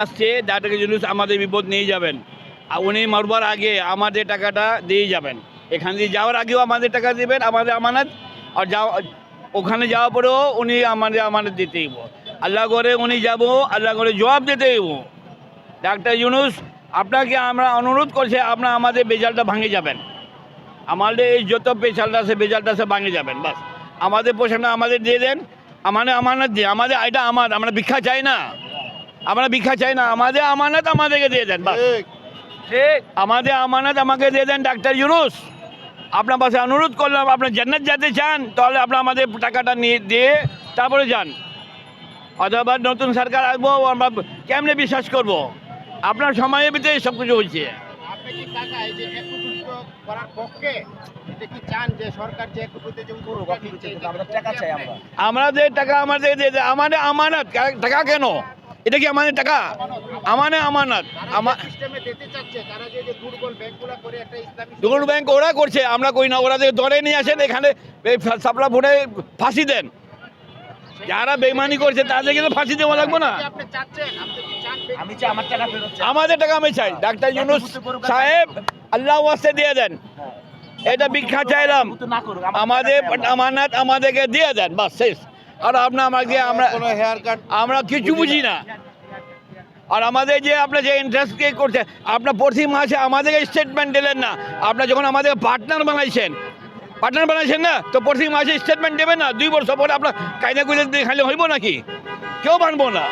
আসছে ডাক্তার ইউনূস আমাদের বিপদ নিয়ে যাবেন, আর উনি মরবার আগে আমাদের টাকাটা দিয়ে যাবেন। এখান দিয়ে যাওয়ার আগেও আমাদের টাকা দেবেন, আমাদের আমানত। আর ওখানে যাওয়ার পরেও উনি আমাদের আমানত দিতেইব। আল্লাহ করে উনি যাব, আল্লাহ করে জবাব দিতেইব। ডাক্তার ইউনূস, আপনাকে আমরা অনুরোধ করছি, আপনার আমাদের বেজালটা ভাঙে যাবেন। আমাদের এই যত পেশালটা আছে বেজালটা আছে ভাঙে যাবেন। বাস আমাদের পোশাকটা আমাদের দিয়ে দেন, আমাদের আমানত দিয়ে। আমাদের এটা আমরা ভিক্ষা চাই না, আমরা ভিক্ষা চাই না। আমাদের আমানত আমাদেরকে দিয়ে দেন। বাস ঠিক, আমাদের আমানত আমাকে দিয়ে দেন ডাক্তার ইউনূস। আপনার পাশে অনুরোধ করলাম, আপনার জান্নাত যেতে চান তাহলে আপনার আমাদের টাকাটা নিয়ে দিয়ে তারপরে যান। অথবা নতুন সরকার আসবো, আমরা কেমনে বিশ্বাস করব? আপনার সময়ের ভিতরে সব কিছু হয়েছে। আপনি কি টাকা এই যে একত্রিত করার পক্ষে, এটা কি চান যে সরকার যে একত্রিত যে উদ্যোগটা নিচ্ছে, আমরা টাকা চাই আমরা। আমাদের টাকা আমাদের দিয়ে দেয়, আমাদের আমানত। টাকা কেন? এটা কি আমাদের টাকা? আমাদের আমানত। তারা যে সিস্টেমে দিতে চাচ্ছে, তারা যে যে দুর্বল ব্যাংকগুলো করে একটা ইসলামিক দুগুল ব্যাংক ওরা করছে, আমরা কই না। ওরা ধরে নিয়ে আসেন এখানে, সাপলা ভোটে ফাঁসি দেন। যারা বেইমানি করছে তাদেরকে তো ফাঁসি দেওয়া লাগবে না? আপনি চাচ্ছেন, আপনি কি চান আমি চাই আমার টাকা ফেরত চাই। আমাদের টাকা আমি চাই। ডাক্তার ইউনূস সাহেব, আল্লাহ ওয়াস্তে দিয়ে দেন। এটা ভিক্ষা চাইলাম, না করুক, আমাদের আমানত আমাদেরকে দিয়ে দেন। বাস শেষ। আর আপনার আমাকে কোনো হেয়ার কাট আমরা কিছু বুঝি না। আর আমাদের যে আপনার যে ইন্টারেস্ট কে করছে, আপনার প্রতি মাসে আমাদেরকে স্টেটমেন্ট দিলেন না। আপনার যখন আমাদের পার্টনার বানাইছেন না, তো প্রতি মাসে স্টেটমেন্ট দেবেন না। 2 বছর পরে আপনার কায়দা করে দেখালে হইব নাকি? কেউ মানবো না।